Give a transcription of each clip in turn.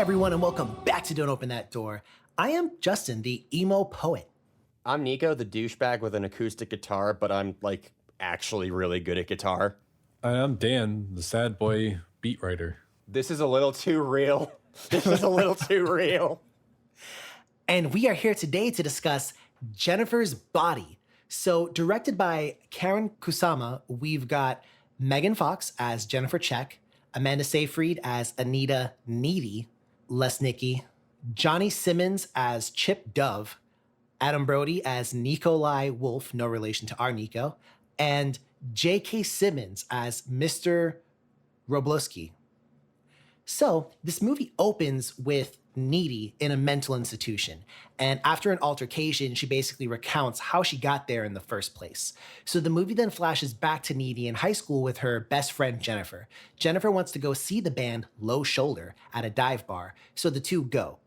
everyone, and welcome back to Don't Open That Door. I am Justin, the emo poet. I'm Nico, the douchebag with an acoustic guitar, but I'm, actually really good at guitar. I'm Dan, the sad boy beat writer. This is a little too real. This is a little too real. And we are here today to discuss Jennifer's Body. So, directed by Karyn Kusama, we've got Megan Fox as Jennifer Check, Amanda Seyfried as Anita Needy, Lesnicki, Johnny Simmons as Chip Dove, Adam Brody as Nikolai Wolf, no relation to our Nico, and J.K. Simmons as Mr. Roblowski. So, this movie opens with Needy in a mental institution, and after an altercation, she basically recounts how she got there in the first place. So the movie then flashes back to Needy in high school with her best friend Jennifer. Jennifer wants to go see the band Low Shoulder at a dive bar, so the two go.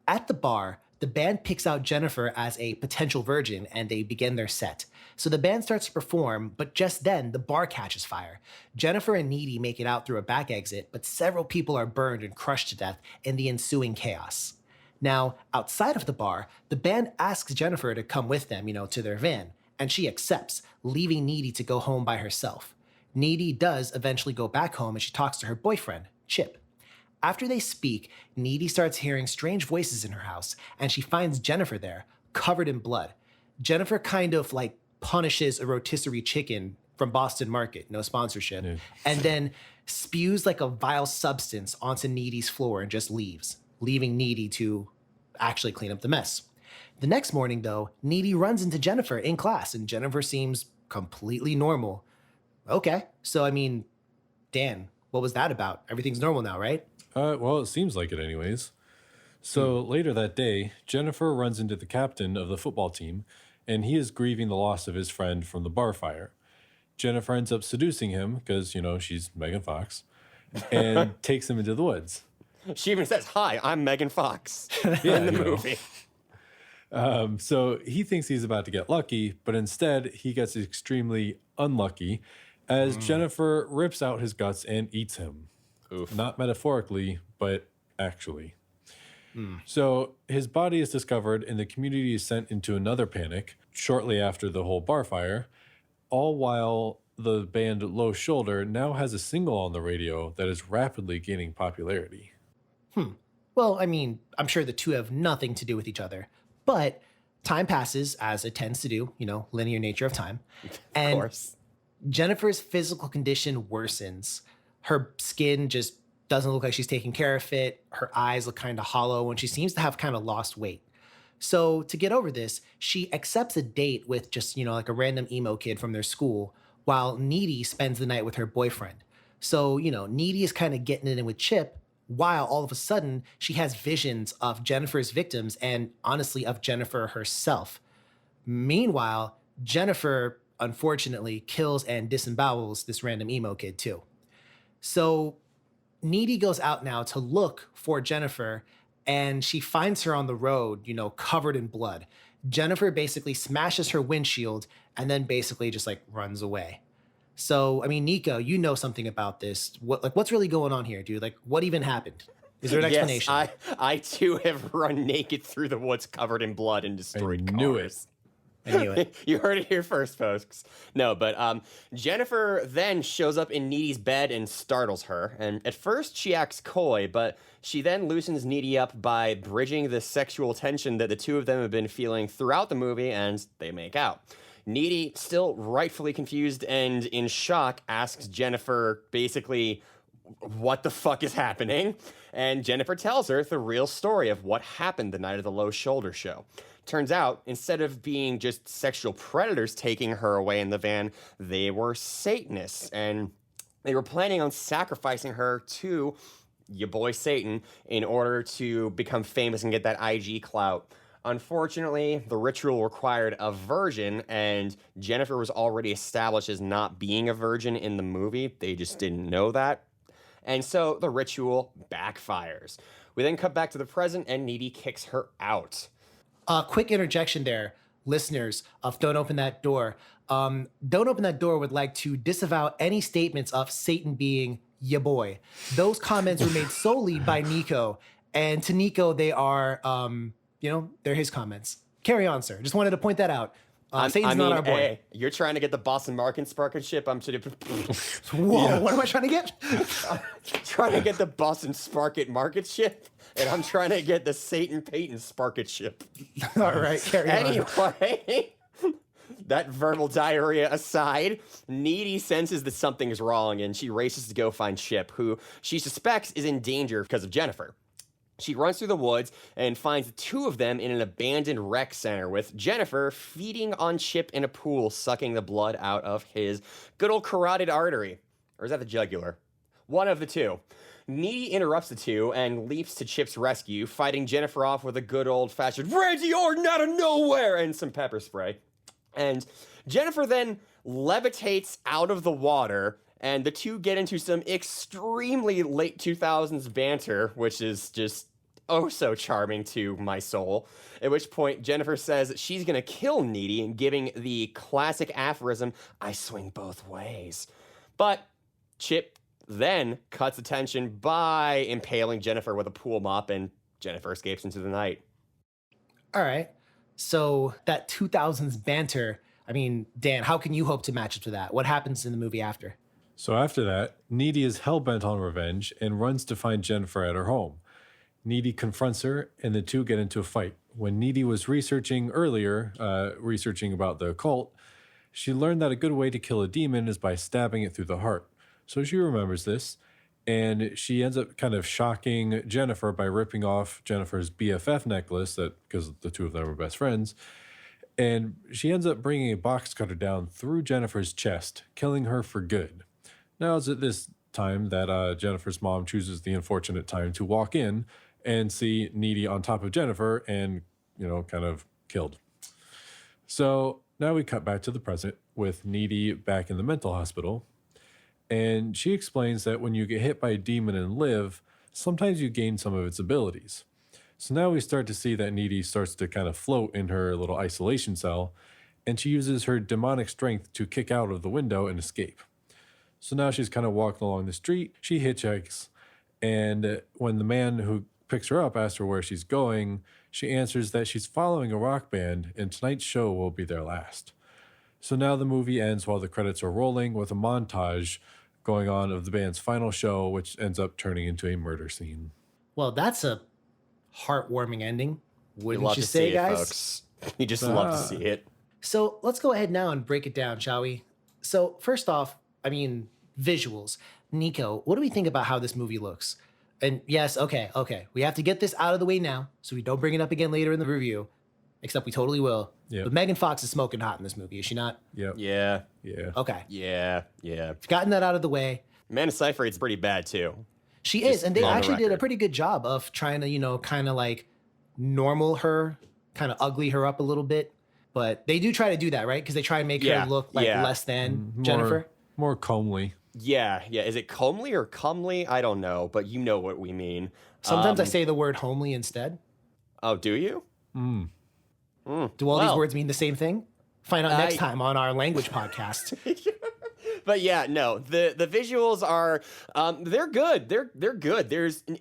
At the bar, the band picks out Jennifer as a potential virgin and they begin their set. So the band starts to perform, but just then the bar catches fire. Jennifer and Needy make it out through a back exit, but several people are burned and crushed to death in the ensuing chaos. Now, outside of the bar, the band asks Jennifer to come with them, to their van, and she accepts, leaving Needy to go home by herself. Needy does eventually go back home and she talks to her boyfriend, Chip. After they speak, Needy starts hearing strange voices in her house, and she finds Jennifer there, covered in blood. Jennifer kind of punishes a rotisserie chicken from Boston Market, no sponsorship, and then spews a vile substance onto Needy's floor and just leaves, leaving Needy to actually clean up the mess. The next morning, though, Needy runs into Jennifer in class, and Jennifer seems completely normal. Okay, so Dan, what was that about? Everything's normal now, right? Well, it seems like it anyways. So later that day, Jennifer runs into the captain of the football team, and he is grieving the loss of his friend from the bar fire. Jennifer ends up seducing him, because, she's Megan Fox, and takes him into the woods. She even says, "Hi, I'm Megan Fox," in the movie. So he thinks he's about to get lucky, but instead he gets extremely unlucky as Jennifer rips out his guts and eats him. Oof. Not metaphorically, but actually. So his body is discovered and the community is sent into another panic shortly after the whole bar fire, all while the band Low Shoulder now has a single on the radio that is rapidly gaining popularity. Well, I'm sure the two have nothing to do with each other, but time passes as it tends to do, linear nature of time. And Of course. Jennifer's physical condition worsens. Her skin just doesn't look like she's taking care of it. Her eyes look kind of hollow, and she seems to have kind of lost weight. So to get over this, she accepts a date with just, a random emo kid from their school, while Needy spends the night with her boyfriend. So, Needy is kind of getting it in with Chip, while all of a sudden she has visions of Jennifer's victims and honestly of Jennifer herself. Meanwhile, Jennifer unfortunately kills and disembowels this random emo kid too. So Needy goes out now to look for Jennifer, and she finds her on the road, covered in blood. Jennifer basically smashes her windshield and then basically just runs away. So, Nico, you know something about this. What's really going on here, dude? What even happened? Is there an explanation? Yes, I too have run naked through the woods covered in blood and destroyed cars. I knew it. You heard it here first, folks. No, but Jennifer then shows up in Needy's bed and startles her. And at first she acts coy, but she then loosens Needy up by bridging the sexual tension that the two of them have been feeling throughout the movie, and they make out. Needy, still rightfully confused and in shock, asks Jennifer basically, what the fuck is happening? And Jennifer tells her the real story of what happened the night of the Low Shoulder show. Turns out, instead of being just sexual predators taking her away in the van, they were Satanists, and they were planning on sacrificing her to your boy Satan in order to become famous and get that IG clout. Unfortunately, the ritual required a virgin, and Jennifer was already established as not being a virgin in the movie. They just didn't know that. And so the ritual backfires. We then cut back to the present, and Needy kicks her out. Quick interjection there, listeners of Don't Open That Door. Don't Open That Door would like to disavow any statements of Satan being ya boy. Those comments were made solely by Nico, And to Nico, they are, they're his comments. Carry on, sir. Just wanted to point that out. Satan's not our boy. Hey, you're trying to get the Boston Sparket ship. I'm Whoa, what am I trying to get? trying to get the Boston Sparket market ship, and I'm trying to get the Satan Payton Sparket ship. All right, carry on. Anyway, that verbal diarrhea aside, Needy senses that something is wrong, and she races to go find Chip, who she suspects is in danger because of Jennifer. She runs through the woods and finds the two of them in an abandoned rec center, with Jennifer feeding on Chip in a pool, sucking the blood out of his good old carotid artery. Or is that the jugular? One of the two. Needy interrupts the two and leaps to Chip's rescue, fighting Jennifer off with a good old-fashioned Randy Orton out of nowhere and some pepper spray. And Jennifer then levitates out of the water, and the two get into some extremely late 2000s banter, which is just oh so charming to my soul. At which point, Jennifer says that she's going to kill Needy, giving the classic aphorism, I swing both ways. But Chip then cuts the tension by impaling Jennifer with a pool mop, and Jennifer escapes into the night. All right. So that 2000s banter, I mean, Dan, how can you hope to match it to that? What happens in the movie after? So after that, Needy is hell-bent on revenge and runs to find Jennifer at her home. Needy confronts her, and the two get into a fight. When Needy was researching earlier, researching about the occult, she learned that a good way to kill a demon is by stabbing it through the heart. So she remembers this, and she ends up kind of shocking Jennifer by ripping off Jennifer's BFF necklace, because the two of them were best friends, and she ends up bringing a box cutter down through Jennifer's chest, killing her for good. Now it's at this time that Jennifer's mom chooses the unfortunate time to walk in and see Needy on top of Jennifer and, kind of killed. So now we cut back to the present with Needy back in the mental hospital. And she explains that when you get hit by a demon and live, sometimes you gain some of its abilities. So now we start to see that Needy starts to kind of float in her little isolation cell, and she uses her demonic strength to kick out of the window and escape. So now she's kind of walking along the street, she hitchhikes, and when the man who picks her up asks her where she's going, she answers that she's following a rock band, and tonight's show will be their last. So now the movie ends while the credits are rolling with a montage going on of the band's final show, which ends up turning into a murder scene. Well, that's a heartwarming ending, wouldn't you say, guys? Folks. You just love to see it. So let's go ahead now and break it down, shall we? So first off, visuals. Nico, what do we think about how this movie looks? And yes, okay. We have to get this out of the way now so we don't bring it up again later in the review, except we totally will. Yep. But Megan Fox is smoking hot in this movie, is she not? Yep. Yeah. Okay. Yeah. We've gotten that out of the way. Amanda Seyfried's pretty bad, too. She is, and they on the actually did a record. pretty good job of trying to, kind of like normal her, kind of ugly her up a little bit. But they do try to do that, right? Because they try and make her look like less than Jennifer. More comely. Yeah. Is it comely or comely? I don't know, but you know what we mean. Sometimes I say the word homely instead. Oh, do you? Do all these words mean the same thing? Find out next time on our language podcast. But yeah, no, the visuals are they're good. They're good.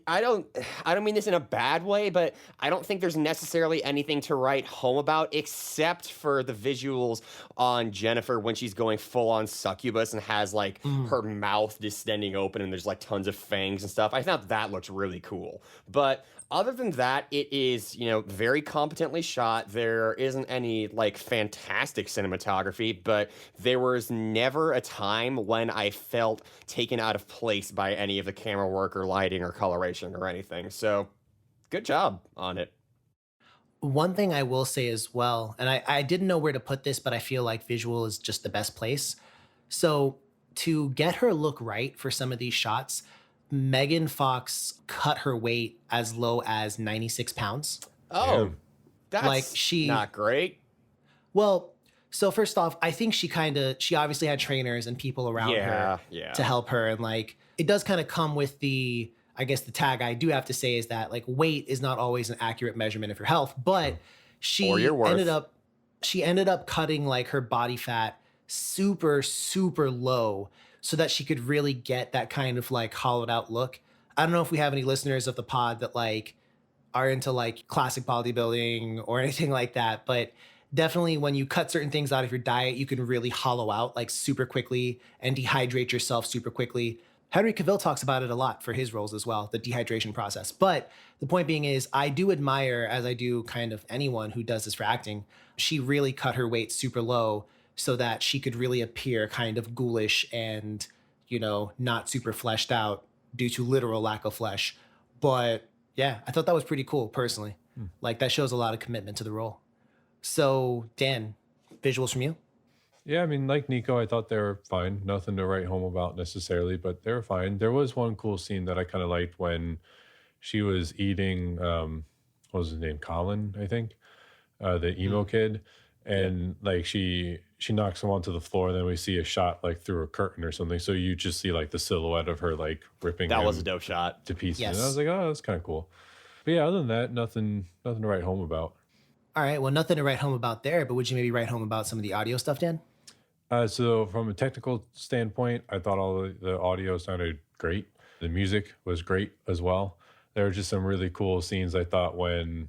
I don't mean this in a bad way, but I don't think there's necessarily anything to write home about except for the visuals on Jennifer when she's going full on succubus and has like her mouth distending open and there's like tons of fangs and stuff. I thought that looked really cool. But other than that, it is, very competently shot. There isn't any like fantastic cinematography, but there was never a time when I felt taken out of place by any of the camera work or lighting or coloration or anything. So good job on it. One thing I will say as well, and I didn't know where to put this, but I feel like visual is just the best place. So to get her look right for some of these shots, Megan Fox cut her weight as low as 96 pounds. Oh, that's like not great. Well, so first off, I think she obviously had trainers and people around her to help her. And like, it does kind of come with the tag I do have to say is that like weight is not always an accurate measurement of your health, but she ended up cutting like her body fat super, super low so that she could really get that kind of like hollowed out look. I don't know if we have any listeners of the pod that like are into like classic bodybuilding or anything like that, but definitely when you cut certain things out of your diet, you can really hollow out like super quickly and dehydrate yourself super quickly. Henry Cavill talks about it a lot for his roles as well, the dehydration process. But the point being is, I do admire, as I do kind of anyone who does this for acting, she really cut her weight super low so that she could really appear kind of ghoulish and, you know, not super fleshed out due to literal lack of flesh. But yeah, I thought that was pretty cool personally. Like that shows a lot of commitment to the role. So Dan, visuals from you? Yeah, I mean, like Nico, I thought they were fine. Nothing to write home about necessarily, but they were fine. There was one cool scene that I kind of liked when she was eating, what was his name? Colin, I think, the emo kid. And like she knocks him onto the floor. Then we see a shot like through a curtain or something. So you just see like the silhouette of her like ripping That him was a dope shot. to pieces. Yes. And I was like, oh, that's kind of cool. But yeah, other than that, nothing to write home about. All right, well, nothing to write home about there, but would you maybe write home about some of the audio stuff, Dan? So from a technical standpoint, I thought all the audio sounded great. The music was great as well. There were just some really cool scenes I thought when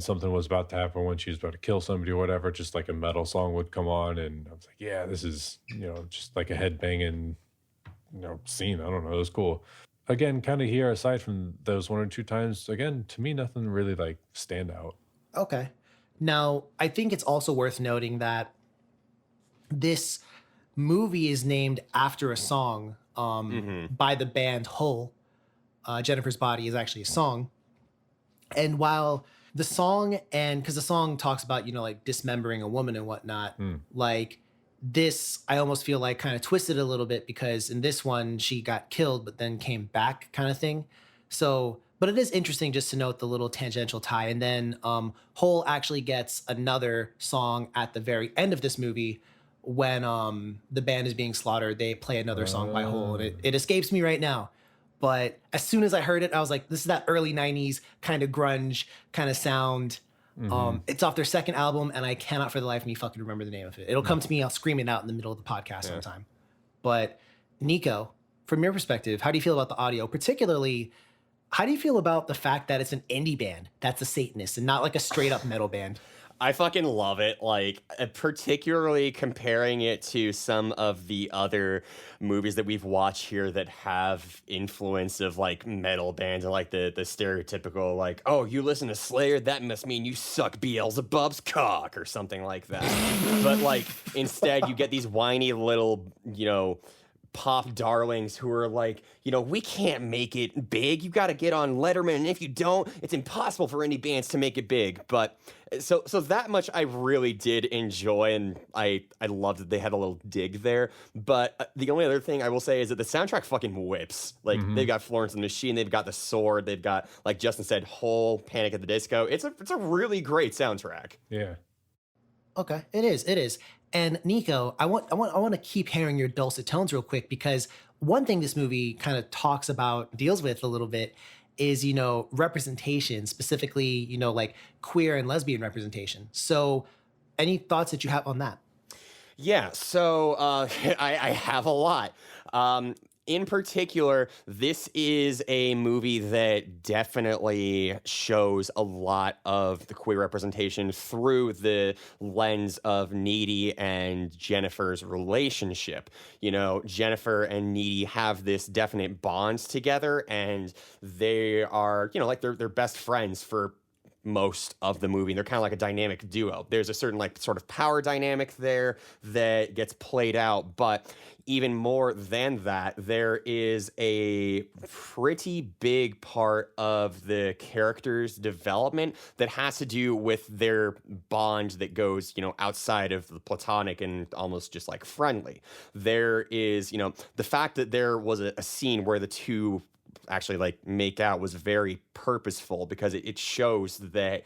something was about to happen, when she was about to kill somebody or whatever, just like a metal song would come on. And I was like, yeah, this is, just like a headbanging, scene. I don't know. It was cool. Again, kind of here, aside from those one or two times, again, to me, nothing really like stand out. Okay. Now, I think it's also worth noting that this movie is named after a song by the band Hull. Jennifer's Body is actually a song. And while the song, and because the song talks about, like dismembering a woman and whatnot, like this, I almost feel like kind of twisted a little bit because in this one, she got killed, but then came back kind of thing. So, but it is interesting just to note the little tangential tie. And then Hole actually gets another song at the very end of this movie when the band is being slaughtered. They play another song by Hole, and it escapes me right now. But as soon as I heard it, I was like, this is that early 90s kind of grunge kind of sound. It's off their second album, and I cannot for the life of me fucking remember the name of it. It'll come to me, I'll scream it out in the middle of the podcast sometime. But Nico, from your perspective, how do you feel about the audio? Particularly, how do you feel about the fact that it's an indie band that's a Satanist and not like a straight up metal band? I fucking love it. Like, particularly comparing it to some of the other movies that we've watched here that have influence of like metal bands and like the stereotypical like, oh, you listen to Slayer, that must mean you suck Beelzebub's cock or something like that. But like instead you get these whiny little, pop darlings who are like, we can't make it big. You got to get on Letterman, and if you don't, it's impossible for any bands to make it big. But so that much I really did enjoy, and I loved that they had a little dig there. But the only other thing I will say is that the soundtrack fucking whips. Like they've got Florence and the Machine, they've got The Sword, they've got, like Justin said, Whole, Panic at the Disco. It's a really great soundtrack. Yeah. Okay, it is. And Nico, I want to keep hearing your dulcet tones real quick, because one thing this movie kind of talks about, deals with a little bit, is representation, specifically like queer and lesbian representation. So, any thoughts that you have on that? Yeah, so I have a lot. In particular, this is a movie that definitely shows a lot of the queer representation through the lens of Needy and Jennifer's relationship. Jennifer and Needy have this definite bond together, and they are, like they're best friends for most of the movie. They're kind of like a dynamic duo. There's a certain like sort of power dynamic there that gets played out, but even more than that, there is a pretty big part of the character's development that has to do with their bond that goes, outside of the platonic and almost just like friendly. There is, the fact that there was a scene where the two actually like make out was very purposeful, because it shows that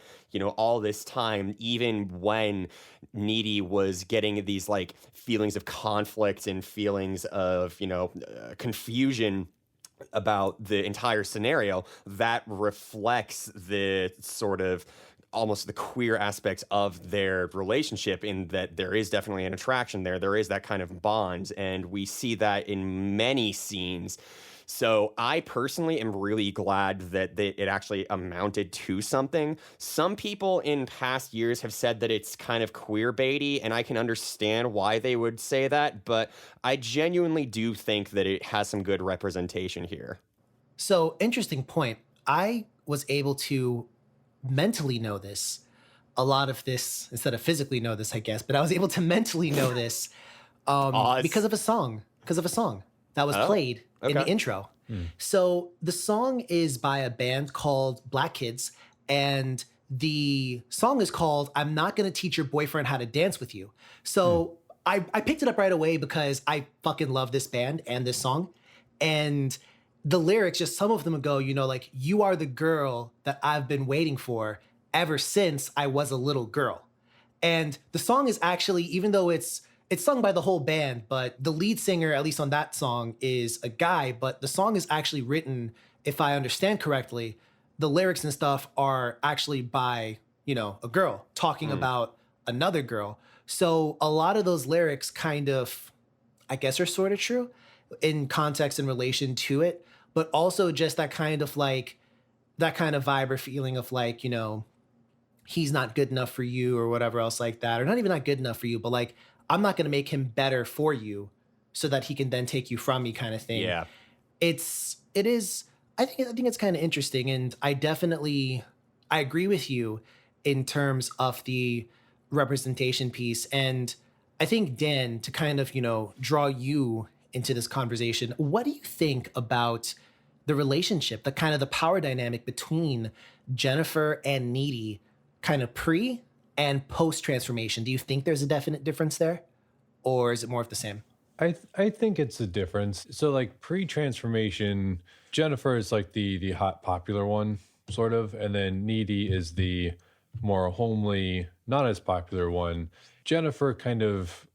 all this time, even when Needy was getting these like feelings of conflict and feelings of confusion about the entire scenario, that reflects the sort of almost the queer aspects of their relationship, in that there is definitely an attraction there is that kind of bond, and we see that in many scenes So I personally am really glad that it actually amounted to something. Some people in past years have said that it's kind of queer baity, and I can understand why they would say that, but I genuinely do think that it has some good representation here. So, interesting point. I was able to mentally know this, a lot of this, instead of physically know this, I guess, but I was able to mentally know this because of a song, that was Oh, played in the okay. intro. So the song is by a band called Black Kids, and the song is called I'm Not Gonna Teach Your Boyfriend How to Dance With You. So I picked it up right away because I fucking love this band and this song. And the lyrics, just some of them go, you know, like, you are the girl that I've been waiting for ever since I was a little girl. And the song is actually, even though it's sung by the whole band, but the lead singer, at least on that song, is a guy, but the song is actually written, if I understand correctly, the lyrics and stuff are actually by, you know, a girl talking about another girl. So a lot of those lyrics kind of, I guess, are sort of true in context in relation to it, but also just that kind of vibe or feeling of like, you know, he's not good enough for you or whatever else like that, or not even not good enough for you, but like, I'm not going to make him better for you so that he can then take you from me kind of thing. Yeah. It is, I think it's kind of interesting. And I agree with you in terms of the representation piece. And I think, Dan, to kind of, you know, draw you into this conversation, what do you think about the relationship, the kind of the power dynamic between Jennifer and Needy kind of pre and post transformation? Do you think there's a definite difference there, or is it more of the same? I think it's a difference. So like pre-transformation, Jennifer is like the hot popular one, sort of, and then Needy is the more homely, not as popular one. Jennifer kind of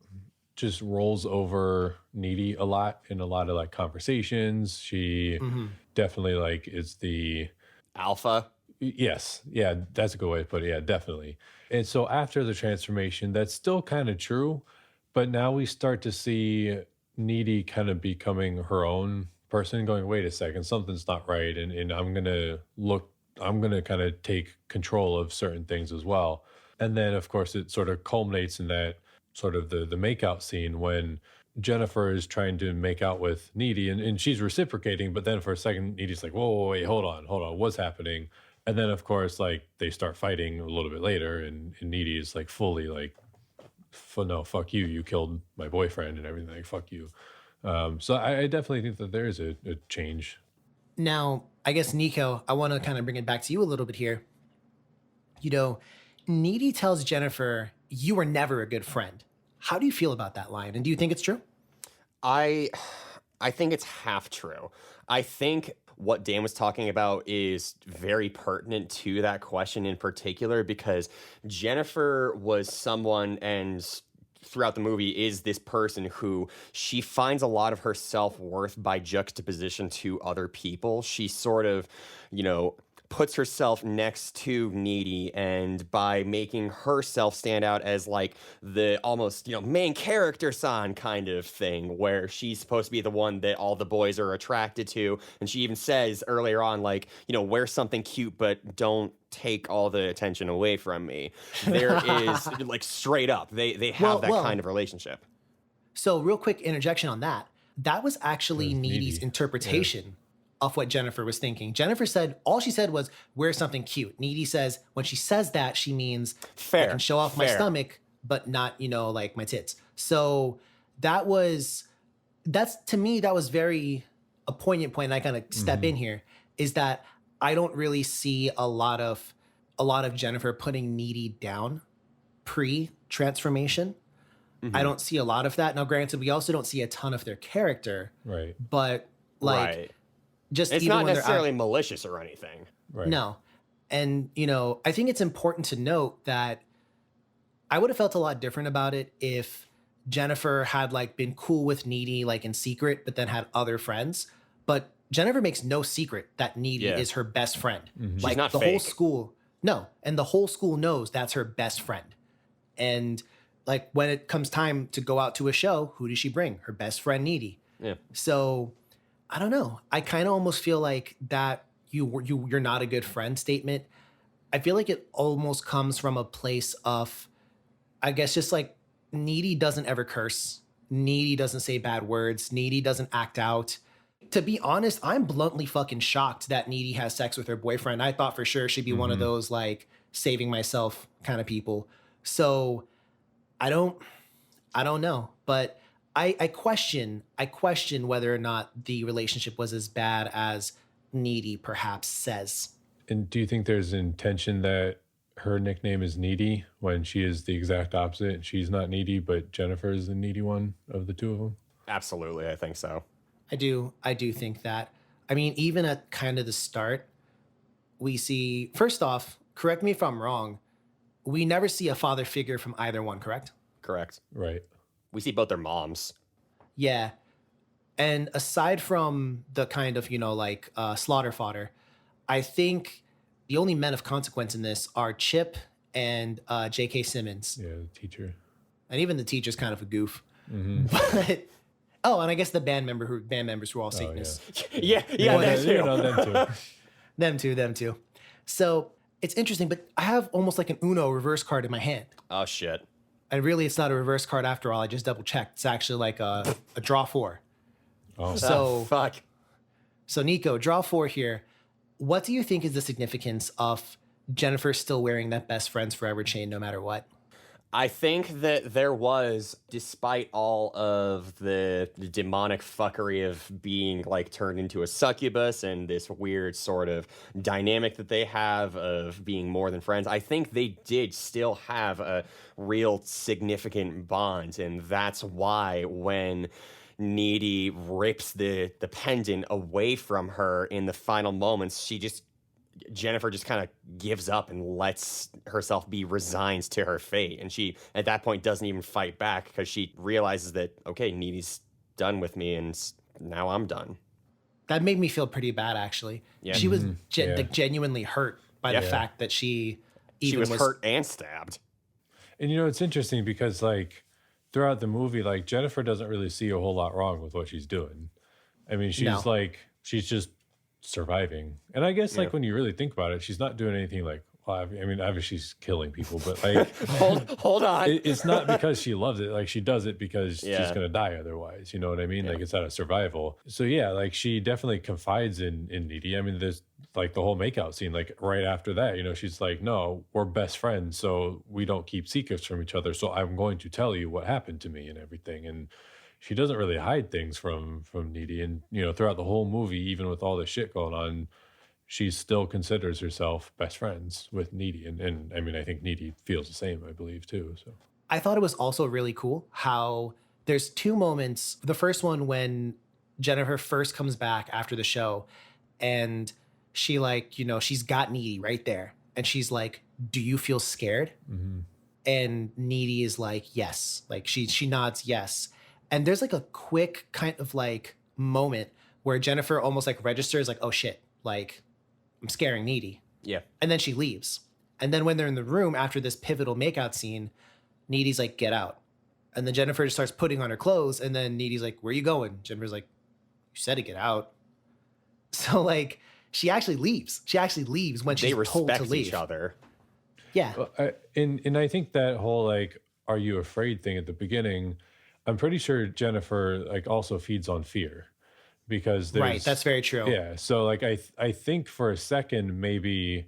just rolls over Needy a lot in a lot of like conversations. She definitely like is the Alpha. yes, yeah, that's a good way to put it. Yeah, definitely. And so after the transformation, that's still kind of true, but now we start to see Needy kind of becoming her own person, going, wait a second, something's not right. And I'm gonna kind of take control of certain things as well. And then of course it sort of culminates in that sort of the makeout scene when Jennifer is trying to make out with Needy and she's reciprocating, but then for a second, Needy's like, whoa, wait, hold on, what's happening? And then of course, like they start fighting a little bit later and Needy is like fully like, no, fuck you, you killed my boyfriend and everything, like, fuck you. So I definitely think that there is a change. Now, I guess, Nico, I want to kind of bring it back to you a little bit here. You know, Needy tells Jennifer, you were never a good friend. How do you feel about that line? And do you think it's true? I think it's half true. I think what Dan was talking about is very pertinent to that question in particular because Jennifer was someone, and throughout the movie is this person who she finds a lot of her self-worth by juxtaposition to other people. She sort of, you know, puts herself next to Needy, and by making herself stand out as like the almost, you know, main character son kind of thing, where she's supposed to be the one that all the boys are attracted to. And she even says earlier on, like, you know, wear something cute, but don't take all the attention away from me. There is like straight up, they have that kind of relationship. So real quick interjection on that. That was actually Needy's Needy. interpretation of what Jennifer was thinking. Jennifer said, all she said was, wear something cute. Needy says, when she says that, she means I can show off my stomach, but not, you know, like my tits. So that's to me, that was very a poignant point. And I kind of step in here is that I don't really see a lot of Jennifer putting Needy down pre-transformation. I don't see a lot of that. Now, granted, we also don't see a ton of their character. Right. But like, just it's even not when necessarily malicious or anything. Right. No. And, you know, I think it's important to note that I would have felt a lot different about it if Jennifer had like been cool with Needy, like in secret, but then had other friends. But Jennifer makes no secret that Needy is her best friend. Like She's not the fake. whole school. No. And the whole school knows that's her best friend. And like when it comes time to go out to a show, who does she bring? Her best friend, Needy. Yeah. So I don't know. I kind of almost feel like that you're not a good friend statement. I feel like it almost comes from a place of, I guess, just like Needy doesn't ever curse. Needy doesn't say bad words. Needy doesn't act out. To be honest, I'm bluntly fucking shocked that Needy has sex with her boyfriend. I thought for sure she'd be one of those like saving myself kind of people. So I don't know, but I question whether or not the relationship was as bad as Needy perhaps says. And do you think there's intention that her nickname is Needy when she is the exact opposite? She's not needy, but Jennifer is the needy one of the two of them. Absolutely, I think so. I do think that. I mean, even at kind of the start, we see, first off, correct me if I'm wrong, we never see a father figure from either one, correct? Correct. Right. We see both their moms. Yeah. And aside from the kind of, like slaughter fodder, I think the only men of consequence in this are Chip and J.K. Simmons. Yeah, the teacher. And even the teacher's kind of a goof. But and I guess the band members were all Satanists. Yeah, them too. Them too. So it's interesting, but I have almost like an Uno reverse card in my hand. Oh, shit. And really, it's not a reverse card after all. I just double checked. It's actually like a draw 4. Oh. So, fuck. So Nico, draw 4 here. What do you think is the significance of Jennifer still wearing that best friends forever chain no matter what? I think that there was, despite all of the demonic fuckery of being like turned into a succubus and this weird sort of dynamic that they have of being more than friends, I think they did still have a real significant bond. And that's why when Needy rips the pendant away from her in the final moments, Jennifer just kind of gives up and lets herself be resigned to her fate. And she, at that point, doesn't even fight back because she realizes that, okay, Needy's done with me and now I'm done. That made me feel pretty bad, actually. Yeah. She was like, genuinely hurt by the fact that she was hurt and stabbed. And, it's interesting because, like, throughout the movie, like, Jennifer doesn't really see a whole lot wrong with what she's doing. I mean, she's just surviving. And I guess like when you really think about it, she's not doing anything like, well, I mean, obviously she's killing people, but like hold on. It's not because she loves it. Like she does it because she's going to die otherwise. You know what I mean? Like it's out of survival. So yeah, like she definitely confides in Needy. I mean, there's like the whole makeout scene, like right after that, she's like, no, we're best friends. So we don't keep secrets from each other. So I'm going to tell you what happened to me and everything. And she doesn't really hide things from Needy. And, throughout the whole movie, even with all this shit going on, she still considers herself best friends with Needy. And I mean, I think Needy feels the same, I believe, too. So I thought it was also really cool how there's 2 moments. The first one when Jennifer first comes back after the show and she she's got Needy right there. And she's like, do you feel scared? Mm-hmm. And Needy is like, yes. Like she nods yes. And there's like a quick kind of like moment where Jennifer almost like registers like, oh shit, like I'm scaring Needy. Yeah. And then she leaves. And then when they're in the room after this pivotal makeout scene, Needy's like, get out. And then Jennifer just starts putting on her clothes. And then Needy's like, where are you going? Jennifer's like, you said to get out. So like she actually leaves. She actually leaves when she's told to leave. They respect each other. Yeah. And I think that whole like, are you afraid thing at the beginning, I'm pretty sure Jennifer like also feeds on fear because right. That's very true. Yeah. So like I think for a second maybe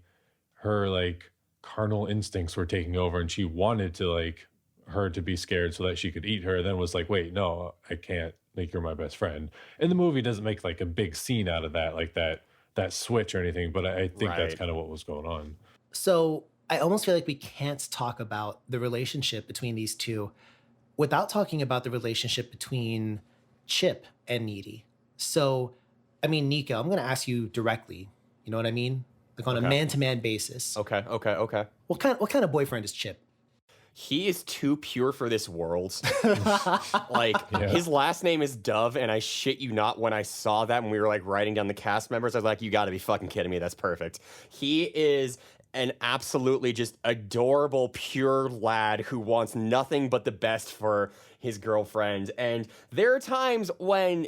her like carnal instincts were taking over and she wanted to like her to be scared so that she could eat her. Then was like, wait, no, I can't. Like you're my best friend. And the movie doesn't make like a big scene out of that, like that switch or anything. But I think that's kind of what was going on. So I almost feel like we can't talk about the relationship between these two without talking about the relationship between Chip and Needy. So, I mean, Nico, I'm going to ask you directly. You know what I mean? Like on a man-to-man basis. Okay. What kind of boyfriend is Chip? He is too pure for this world. His last name is Dove, and I shit you not, when I saw that when we were like writing down the cast members, I was like, you got to be fucking kidding me. That's perfect. He is an absolutely just adorable, pure lad who wants nothing but the best for his girlfriend. And there are times when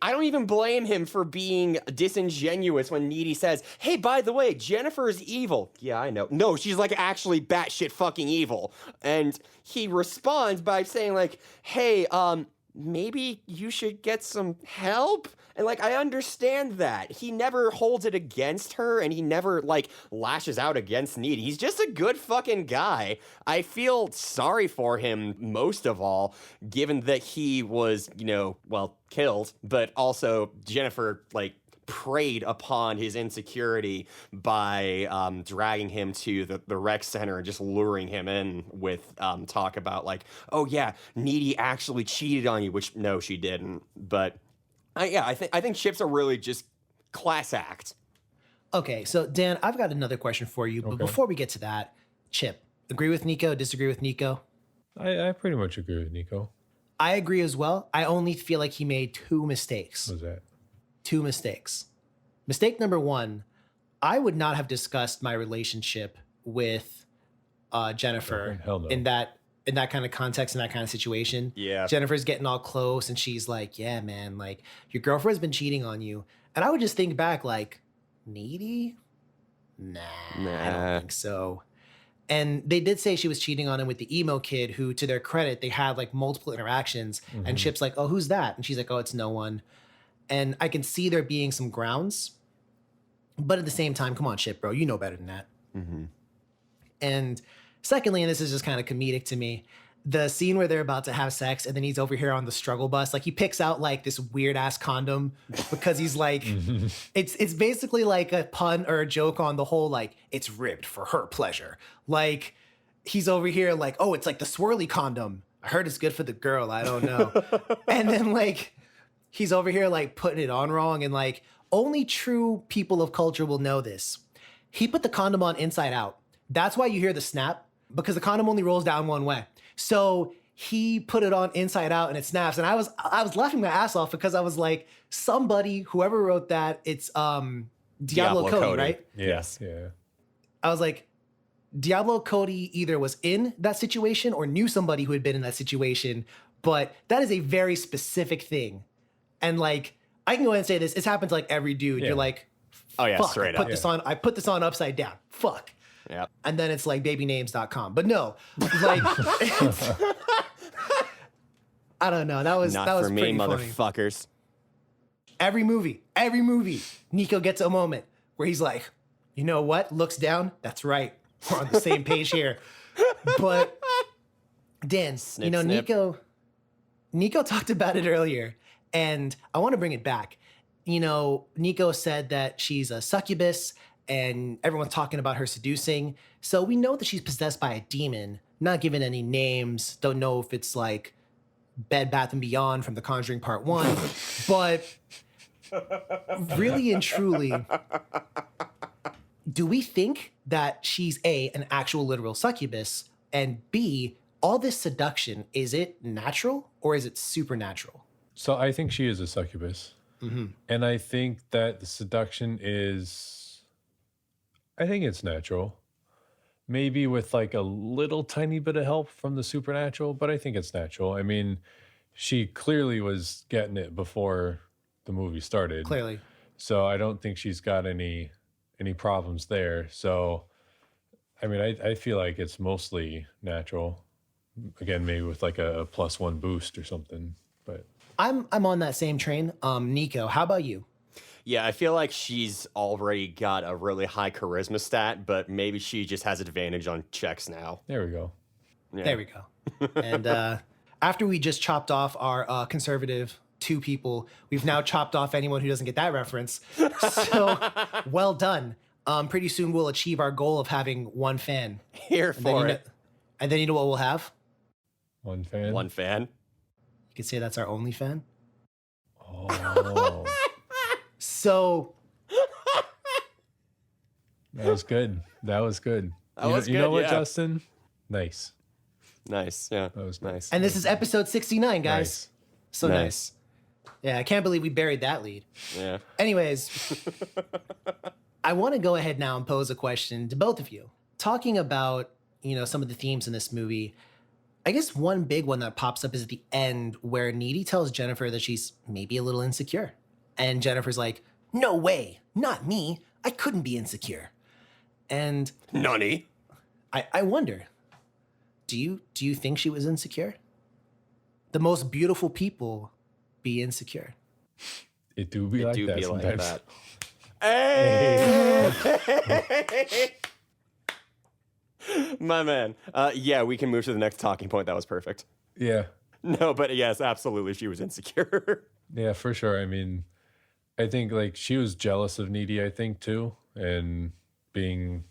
I don't even blame him for being disingenuous when Needy says, hey, by the way, Jennifer is evil. Yeah, I know. No, she's like actually batshit fucking evil. And he responds by saying like, hey, maybe you should get some help? And, like, I understand that. He never holds it against her, and he never, like, lashes out against Needy. He's just a good fucking guy. I feel sorry for him most of all, given that he was, killed, but also Jennifer, like, preyed upon his insecurity by dragging him to the rec center and just luring him in with talk about like, oh yeah, Needy actually cheated on you, which no, she didn't. But I think Chip's a really just class act. Okay, so Dan, I've got another question for you, but before we get to that, Chip, agree with Nico, disagree with Nico? I pretty much agree with Nico. I agree as well. I only feel like he made two mistakes. What was that? Two mistakes. Mistake number one, I would not have discussed my relationship with Jennifer Hell no. in that kind of context, in that kind of situation. Yeah. Jennifer's getting all close and she's like, yeah, man, like your girlfriend's been cheating on you. And I would just think back like, Needy? Nah, I don't think so. And they did say she was cheating on him with the emo kid who, to their credit, they had like multiple interactions. Mm-hmm. And Chip's like, oh, who's that? And she's like, oh, it's no one. And I can see there being some grounds. But at the same time, come on, Chip, bro. You know better than that. Mm-hmm. And secondly, and this is just kind of comedic to me, the scene where they're about to have sex and then he's over here on the struggle bus, like he picks out like this weird ass condom because he's like, it's basically like a pun or a joke on the whole, like it's ribbed for her pleasure. Like he's over here like, oh, it's like the swirly condom. I heard it's good for the girl. I don't know. And then like he's over here like putting it on wrong, and like only true people of culture will know this. He put the condom on inside out. That's why you hear the snap, because the condom only rolls down one way. So he put it on inside out and it snaps. And I was laughing my ass off because I was like, somebody, whoever wrote that, it's Diablo Cody, right? Yes. Yeah. I was like, Diablo Cody either was in that situation or knew somebody who had been in that situation. But that is a very specific thing. And like, I can go ahead and say this. It's happened to like every dude. Yeah. You're like, Oh yeah, fuck, straight I put up. this on. I put this on upside down. Fuck. Yeah. And then it's like babynames.com. But no, like, I don't know. That was Not that was for me, pretty funny. motherfuckers. Every movie, Nico gets a moment where he's like, you know what? Looks down. That's right. We're on the same page here. But Dan, Snip, snip. Nico talked about it earlier, and I want to bring it back. Nico said that she's a succubus and everyone's talking about her seducing. So we know that she's possessed by a demon, not given any names. Don't know if it's like Bed Bath & Beyond from The Conjuring Part 1. But really and truly, do we think that she's A, an actual literal succubus, and B, all this seduction, is it natural or is it supernatural? So I think she is a succubus. Mm-hmm. And I think that the seduction I think it's natural. Maybe with like a little tiny bit of help from the supernatural, but I think it's natural. I mean, she clearly was getting it before the movie started. Clearly. So I don't think she's got any problems there. So, I mean, I feel like it's mostly natural. Again, maybe with like a +1 boost or something, but... I'm on that same train. Nico, how about you? Yeah, I feel like she's already got a really high charisma stat, but maybe she just has advantage on checks now. There we go. Yeah. There we go. And after we just chopped off our conservative 2 people, we've now chopped off anyone who doesn't get that reference. So well done. Pretty soon we'll achieve our goal of having 1 fan. Here for it. And then you know what we'll have? 1 fan. 1 fan. You could say that's our only fan. Oh. So That was good. That was good. You know what, yeah. Justin? Nice. Nice. Yeah. That was nice. and this is episode 69, guys. Nice. So nice. Yeah, I can't believe we buried that lead. Yeah. Anyways, I want to go ahead now and pose a question to both of you. Talking about, some of the themes in this movie, I guess one big one that pops up is at the end where Needy tells Jennifer that she's maybe a little insecure. And Jennifer's like, no way, not me. I couldn't be insecure. And Nunny. I wonder, do you think she was insecure? The most beautiful people be insecure. It do be It like do that be sometimes. like that. Hey! My man. Yeah, we can move to the next talking point. That was perfect. Yeah. No, but yes, absolutely, she was insecure. Yeah, for sure. I mean, I think like she was jealous of Needy, I think too, and being,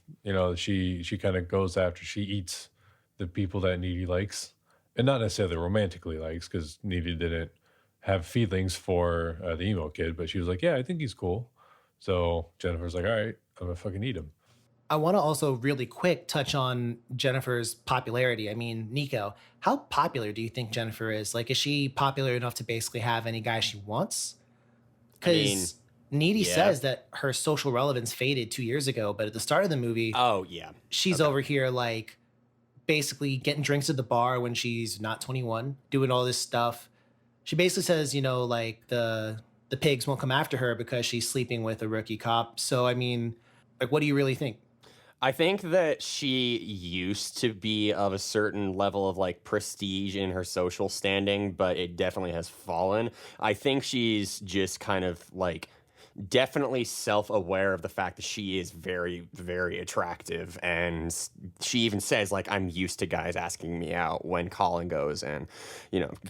she kind of goes after, she eats the people that Needy likes, and not necessarily romantically likes, because Needy didn't have feelings for the emo kid, but she was like, yeah, I think he's cool. So Jennifer's like, all right, I'm gonna fucking eat him. I want to also really quick touch on Jennifer's popularity. I mean, Nico, how popular do you think Jennifer is? Like, is she popular enough to basically have any guy she wants? Because Needy yeah. says that her social relevance faded 2 years ago, but at the start of the movie, Oh, yeah. she's over here like basically getting drinks at the bar when she's not 21, doing all this stuff. She basically says, like the pigs won't come after her because she's sleeping with a rookie cop. So I mean, like, what do you really think? I think that she used to be of a certain level of like prestige in her social standing, but it definitely has fallen. I think she's just kind of like definitely self-aware of the fact that she is very, very attractive, and she even says like, I'm used to guys asking me out when calling goes, and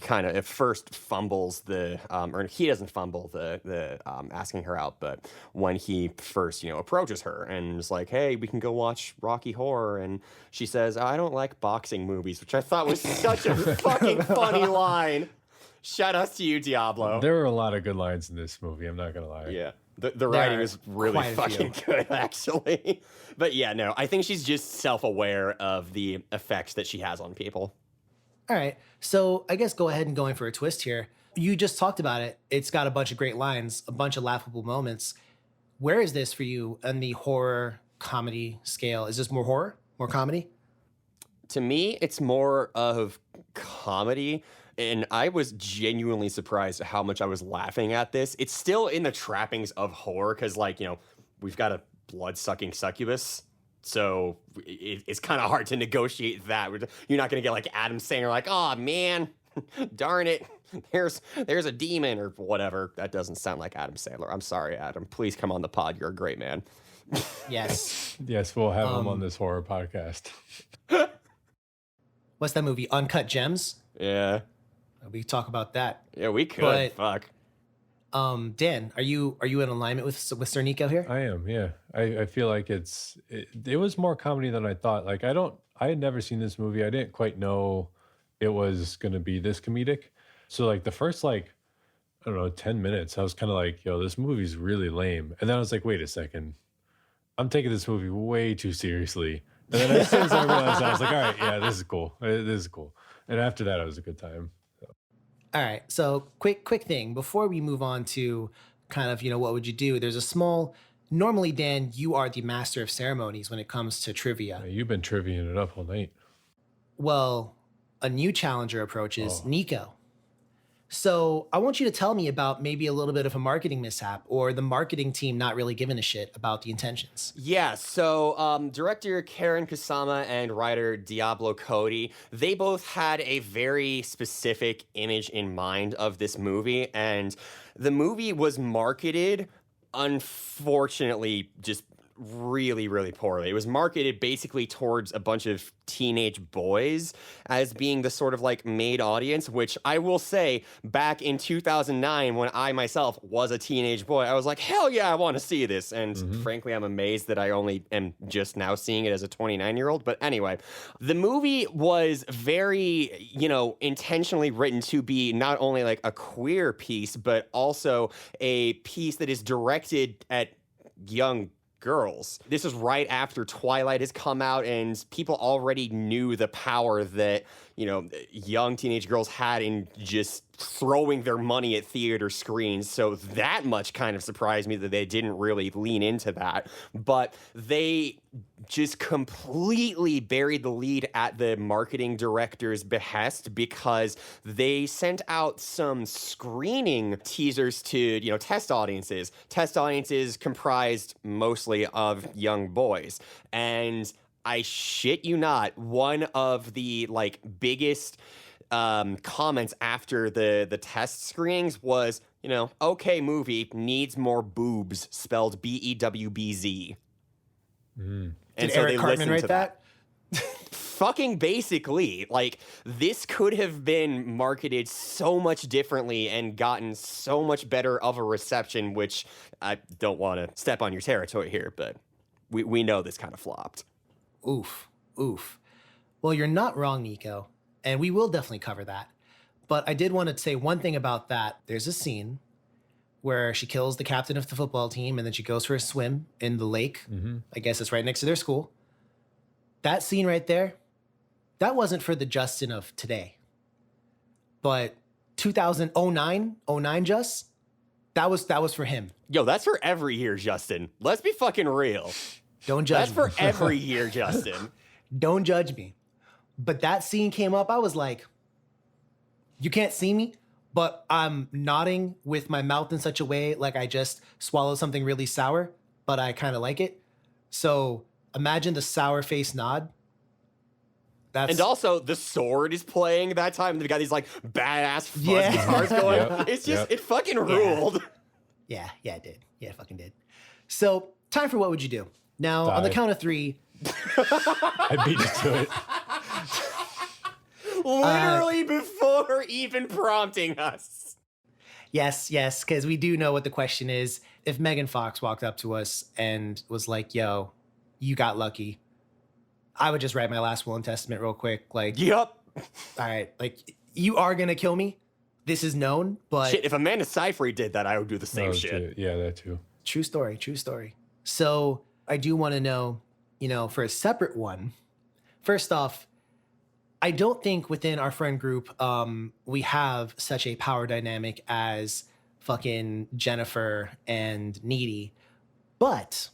kind of at first fumbles the or he doesn't fumble the asking her out, but when he first approaches her and is like, hey, we can go watch Rocky Horror, and she says, I don't like boxing movies, which I thought was such a fucking funny line. Shout outs to you, Diablo. There were a lot of good lines in this movie, I'm not gonna lie. Yeah. The writing are is really quite a fucking few. good, actually. But yeah, no, I think she's just self-aware of the effects that she has on people. All right. So I guess go ahead and go in for a twist here. You just talked about it. It's got a bunch of great lines, a bunch of laughable moments. Where is this for you on the horror comedy scale? Is this more horror, more comedy? To me, it's more of comedy. And I was genuinely surprised at how much I was laughing at this. It's still in the trappings of horror because, we've got a blood-sucking succubus. So it's kind of hard to negotiate that. You're not going to get, like, Adam Sandler, like, oh, man, darn it. There's a demon or whatever. That doesn't sound like Adam Sandler. I'm sorry, Adam. Please come on the pod. You're a great man. Yes. Yes, we'll have him on this horror podcast. What's that movie? Uncut Gems? Yeah. We talk about that. Yeah, we could. But- Fuck. Dan, are you in alignment with Sir Nico here? I am, yeah. I feel like it was more comedy than I thought. Like I had never seen this movie. I didn't quite know it was gonna be this comedic. So like the first 10 minutes, I was kind of like, yo, this movie's really lame. And then I was like, wait a second. I'm taking this movie way too seriously. And then as soon as I realized that, I was like, all right, yeah, this is cool. This is cool. And after that, it was a good time. All right. So quick thing before we move on to kind of, what would you do? There's a small, normally, Dan, you are the master of ceremonies when it comes to trivia. You've been triviaing it up all night. Well, a new challenger approaches, Oh. Nico. So I want you to tell me about maybe a little bit of a marketing mishap or the marketing team not really giving a shit about the intentions. Yeah, so director Karyn Kusama and writer Diablo Cody, they both had a very specific image in mind of this movie, and the movie was marketed, unfortunately, just really, really poorly. It was marketed basically towards a bunch of teenage boys as being the sort of like maid audience, which I will say back in 2009 when I myself was a teenage boy, I was like, hell yeah, I want to see this. And frankly, I'm amazed that I only am just now seeing it as a 29-year-old. But anyway, the movie was very, intentionally written to be not only like a queer piece, but also a piece that is directed at young girls. This is right after Twilight has come out, and people already knew the power that, young teenage girls had in just throwing their money at theater screens. So that much kind of surprised me that they didn't really lean into that. But they just completely buried the lead at the marketing director's behest, because they sent out some screening teasers to, test audiences. Test audiences comprised mostly of young boys. And I shit you not, one of the biggest comments after the test screenings was, okay, movie needs more boobs, spelled BEWBZ. Did And so Eric they Cartman listened write to that? Fucking basically, this could have been marketed so much differently and gotten so much better of a reception, which I don't want to step on your territory here, but we know this kind of flopped. Oof. Well, you're not wrong, Nico, and we will definitely cover that. But I did want to say one thing about that. There's a scene where she kills the captain of the football team, and then she goes for a swim in the lake. I guess it's right next to their school. That scene right there, that wasn't for the Justin of today. But 2009 Just, that was for him. Yo, that's for every year, Justin. Let's be fucking real. Don't judge That's me. for every year, Justin. Don't judge me. But that scene came up, I was like, you can't see me, but I'm nodding with my mouth in such a way like I just swallowed something really sour, but I kind of like it. So imagine the sour face nod. That's And also, the sword is playing that time. They've got these badass fuzzy Yeah. cars going. Yep, It's just, yep. it fucking ruled. yeah, it did. Yeah, it fucking did. So time for what would you do? Now, on the Die. count of 3, I beat you to it. Literally before even prompting us. yes, because we do know what the question is. If Megan Fox walked up to us and was like, yo, you got lucky, I would just write my last will and testament real quick. Yup. All right, you are going to kill me. This is known, but Shit, if Amanda Seyfried did that, I would do the same Oh, shit. Yeah, that too. true story. So I do want to know, for a separate one, first off, I don't think within our friend group we have such a power dynamic as fucking Jennifer and Needy. But,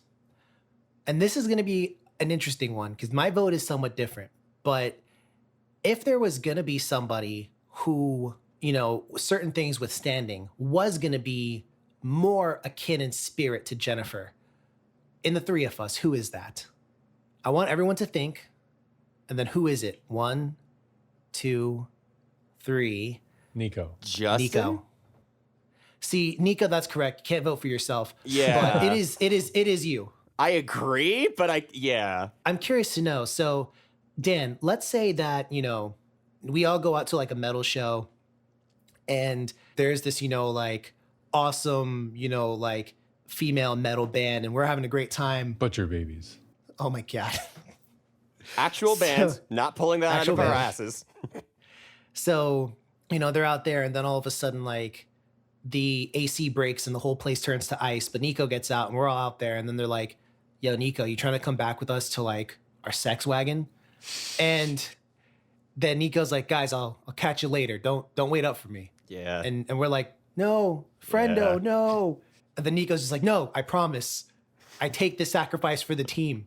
and this is going to be an interesting one because my vote is somewhat different. But if there was going to be somebody who, certain things withstanding, was going to be more akin in spirit to Jennifer, in the 3 of us, who is that? I want everyone to think. And then who is it? 1, 2, 3. Nico. Justin? Nico. See, Nico, that's correct. You can't vote for yourself. Yeah. But it is you. I agree, but yeah. I'm curious to know. So, Dan, let's say that, we all go out to a metal show and there's this, awesome, female metal band and we're having a great time. Butcher babies. Oh my God. Actual bands, not pulling that out Actual of our band. asses. So, they're out there and then all of a sudden, the AC breaks and the whole place turns to ice, but Nico gets out and we're all out there and then they're like, yo, Nico, you trying to come back with us to our sex wagon? And then Nico's like, guys, I'll catch you later. Don't wait up for me. Yeah. And we're like, no, friendo, Yeah. no. And then Nico's just like, no, I promise. I take this sacrifice for the team.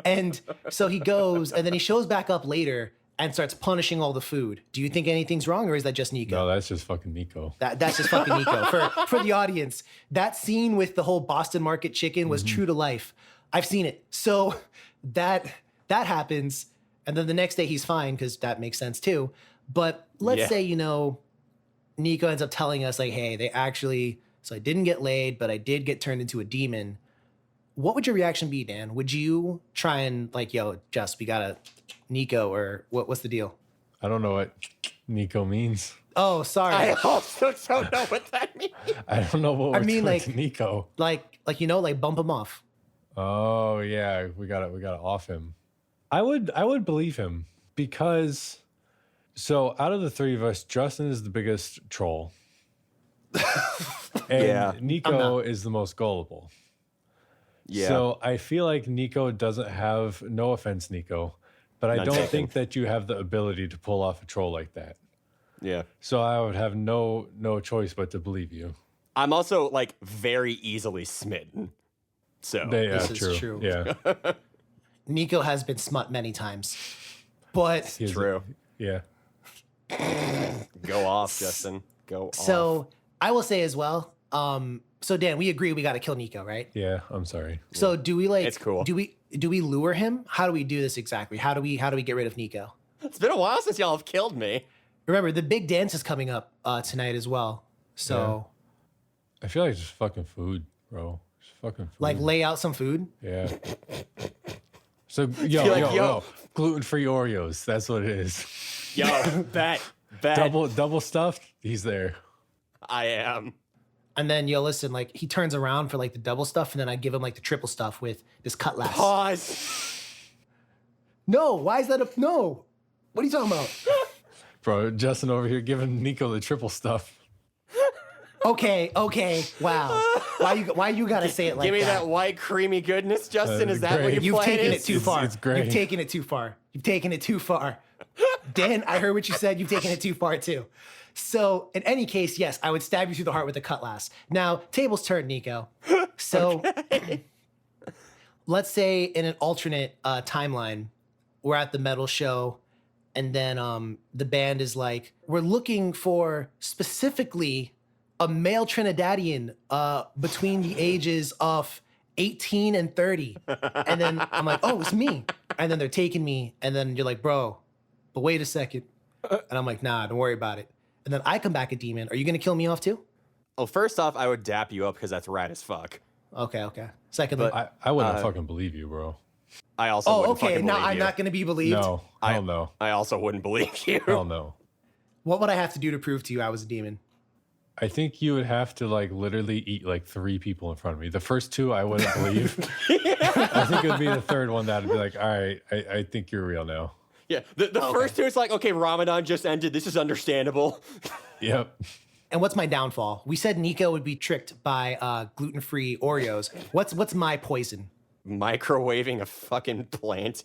And so he goes and then he shows back up later and starts punishing all the food. Do you think anything's wrong or is that just Nico? No, that's just fucking Nico. That's just fucking Nico. For the audience, that scene with the whole Boston Market chicken was true to life. I've seen it. So that happens. And then the next day he's fine because that makes sense too. But let's Yeah. say, Nico ends up telling us hey, so I didn't get laid, but I did get turned into a demon. What would your reaction be, Dan? Would you try and yo, we got Nico or what's the deal? I don't know what Nico means. Oh, sorry. I also don't know what that means. I don't know what we're doing to Nico. Bump him off. Oh yeah, we got to off him. I would believe him because so out of the 3 of us, Justin is the biggest troll. And Yeah. Nico is the most gullible. Yeah. So I feel like Nico doesn't have, no offense, Nico, but I None don't taken. think that you have the ability to pull off a troll like that. Yeah. So I would have no choice but to believe you. I'm also like very easily smitten. So Yeah, This is true. Yeah, Nico has been smut many times, but He's- true. Yeah, Go off, Justin. Go off. so I will say as well. So Dan, we agree we got to kill Nico, right? yeah. I'm sorry. So do we like? It's cool. Do we lure him? How do we do this exactly? How do we get rid of Nico? It's been a while since y'all have killed me. Remember, the big dance is coming up tonight as well. So I feel like just fucking food, bro. Just fucking food. like lay out some food. Yeah. So yo, You're like, yo, yo. yo, gluten-free Oreos. That's what it is. Yo, bet. Double stuffed. He's there. I am. And then listen, like he turns around for like the double stuff, and then I give him like the triple stuff with this cutlass. Pause. No, why is that a no? What are you talking about? Bro, Justin over here giving Nico the triple stuff. Okay, wow. Why you gotta say it like Give me that? that white creamy goodness, Justin. Is that what great. your You've plan taken is? it too far. It's great. You've taken it too far. You've taken it too far. Dan, I heard what you said. You've taken it too far too. So in any case, yes, I would stab you through the heart with a cutlass. Now, tables turn, Nico. So let's say in an alternate timeline, we're at the metal show, and then the band is like, we're looking for specifically a male Trinidadian between the ages of 18 and 30. And then I'm like, oh, it's me. And then they're taking me. And then you're like, bro, but wait a second. And I'm like, nah, don't worry about it. And then I come back a demon. Are you going to kill me off too? Well, first off, I would dap you up because that's rad as fuck. Okay. Secondly, I wouldn't fucking believe you, bro. I also oh, wouldn't okay. fucking Now believe I'm you. not going to be believed. No. Hell no. I also wouldn't believe you. Hell no. What would I have to do to prove to you I was a demon? I think you would have to like literally eat like 3 people in front of me. The first 2 I wouldn't believe. I think it would be the third one that would be like, all right, I think you're real now. Yeah, the first two, it's like, okay, Ramadan just ended. This is understandable. Yep. And what's my downfall? We said Nico would be tricked by gluten-free Oreos. What's my poison? Microwaving a fucking plant.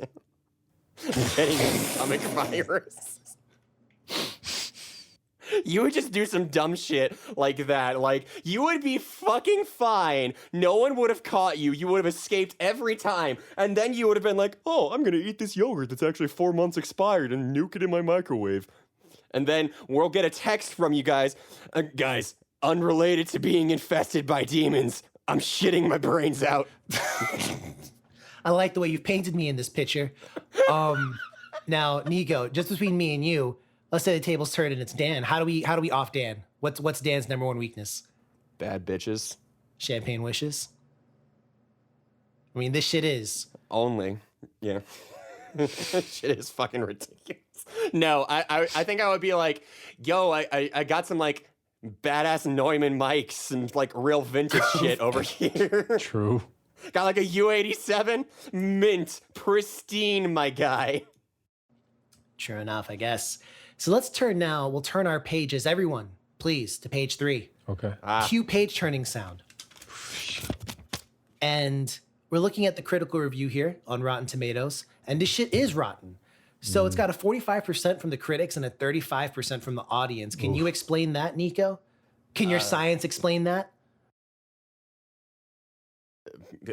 Getting a stomach virus. You would just do some dumb shit like that. Like, you would be fucking fine. No one would have caught you. You would have escaped every time. And then you would have been like, oh, I'm going to eat this yogurt that's actually 4 months expired and nuke it in my microwave. And then we'll get a text from you guys. Guys, unrelated to being infested by demons, I'm shitting my brains out. I like the way you've painted me in this picture. Now, Nico, just between me and you, let's say the table's turned and it's Dan. How do we off Dan? What's Dan's number one weakness? Bad bitches. Champagne wishes. I mean, this shit is. Only. Yeah. Shit is fucking ridiculous. No, I think I would be like, yo, I got some like badass Neumann mics and like real vintage shit over here. True. Got like a U87 mint, pristine, my guy. Sure enough, I guess. So let's turn now. We'll turn our pages, everyone, please, to page 3. Okay. Cue page turning sound. And we're looking at the critical review here on Rotten Tomatoes, and this shit is rotten. So it's got a 45% from the critics and a 35% from the audience. Can you explain that, Nico? Can your science explain that?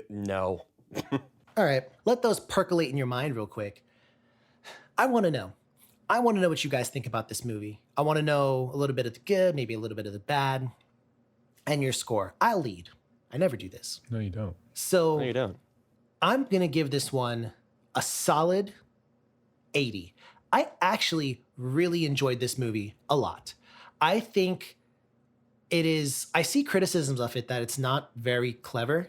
No. All right, let those percolate in your mind real quick. I want to know. I want to know what you guys think about this movie. I want to know a little bit of the good, maybe a little bit of the bad, and your score. I'll lead. I never do this. No, you don't. So No, you don't. I'm going to give this one a solid 80. I actually really enjoyed this movie a lot. I think it is, I see criticisms of it that it's not very clever,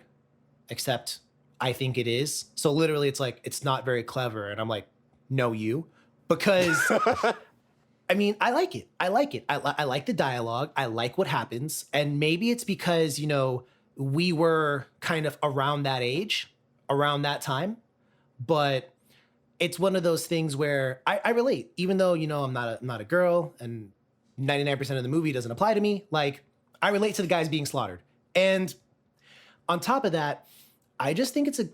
except I think it is. So literally it's like, it's not very clever. And I'm like, no, you. Because, I mean, I like it. I like it. I like the dialogue. I like what happens. And maybe it's because, you know, we were kind of around that age, around that time. But it's one of those things where I relate, even though, you know, I'm not a girl and 99% of the movie doesn't apply to me. Like, I relate to the guys being slaughtered. And on top of that, I just think it's a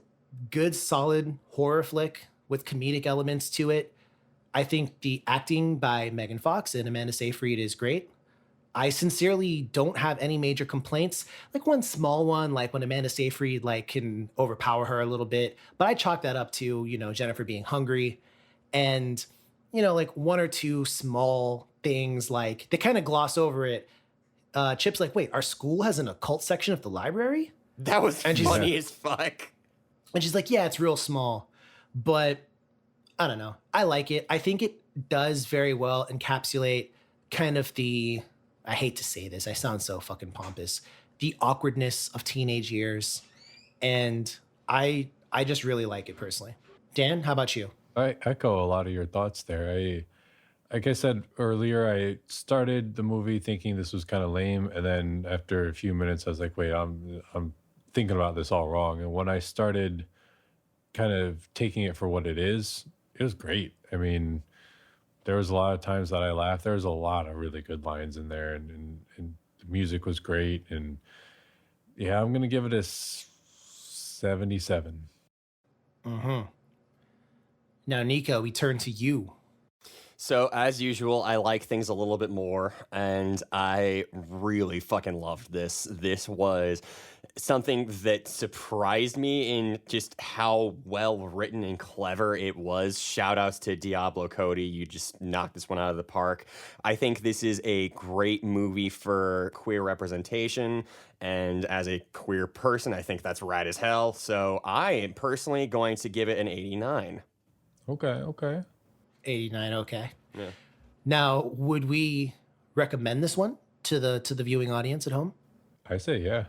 good, solid horror flick with comedic elements to it. I think the acting by Megan Fox and Amanda Seyfried is great. I sincerely don't have any major complaints. Like one small one, like when Amanda Seyfried like can overpower her a little bit, but I chalk that up to, Jennifer being hungry and, like one or two small things like they kind of gloss over it. Chip's like, wait, our school has an occult section of the library? That was And she's funny like- as fuck. And she's like, yeah, it's real small, but I don't know. I like it. I think it does very well encapsulate kind of I hate to say this, I sound so fucking pompous, the awkwardness of teenage years. And I just really like it personally. Dan, how about you? I echo a lot of your thoughts there. Like I said earlier, I started the movie thinking this was kind of lame, and then after a few minutes, I was like, "Wait, I'm thinking about this all wrong." And when I started kind of taking it for what it was great. I mean, there was a lot of times that I laughed. There was a lot of really good lines in there, and the music was great. And yeah, I'm gonna give it a 77. Mm-hmm. Now, Nico, we turn to you. So, as usual, I like things a little bit more, and I really fucking loved this. This was something that surprised me in just how well written and clever it was. Shout outs to Diablo Cody. You just knocked this one out of the park. I think this is a great movie for queer representation. And as a queer person, I think that's rad as hell. So I am personally going to give it an 89. Okay. 89, okay. Yeah. Now, would we recommend this one to the viewing audience at home? I say yeah.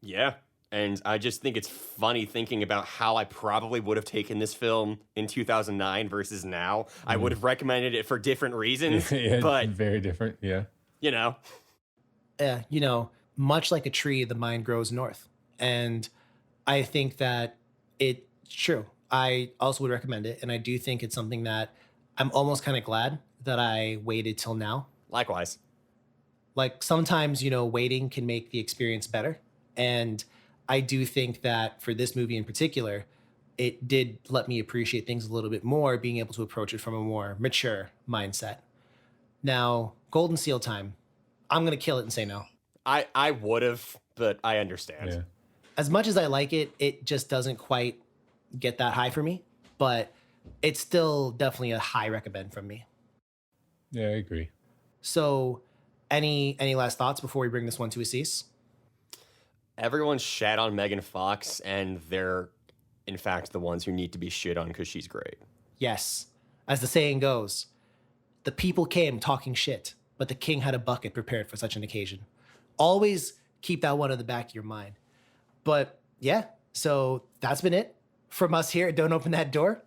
Yeah. And I just think it's funny thinking about how I probably would have taken this film in 2009 versus now. I would have recommended it for different reasons, Yeah, but, very different. Yeah. Much like a tree, the mind grows north. And I think that it's true. I also would recommend it. And I do think it's something that I'm almost kind of glad that I waited till now. likewise. Like sometimes, waiting can make the experience better. And I do think that for this movie in particular, it did let me appreciate things a little bit more, being able to approach it from a more mature mindset. Now, Golden Seal time. I'm going to kill it and say no. I would have, but I understand. Yeah. As much as I like it, it just doesn't quite get that high for me, but it's still definitely a high recommend from me. Yeah, I agree. So any last thoughts before we bring this one to a cease? Everyone shat on Megan Fox, and they're, in fact, the ones who need to be shit on because she's great. Yes. As the saying goes, the people came talking shit, but the king had a bucket prepared for such an occasion. Always keep that one in the back of your mind. But yeah, so that's been it from us here at Don't Open That Door.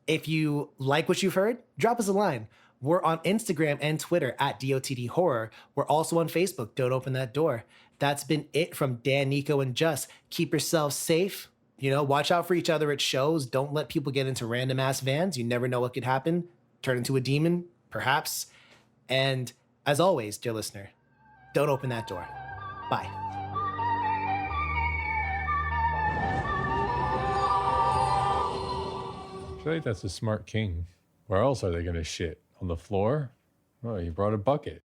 If you like what you've heard, drop us a line. We're on Instagram and Twitter at DOTD Horror. We're also on Facebook, Don't Open That Door. That's been it from Dan, Nico, and Just. Keep yourselves safe. Watch out for each other at shows. Don't let people get into random ass vans. You never know what could happen. Turn into a demon, perhaps. And as always, dear listener, don't open that door. Bye. I feel like that's a smart king. Where else are they going to shit? On the floor? Oh, he brought a bucket.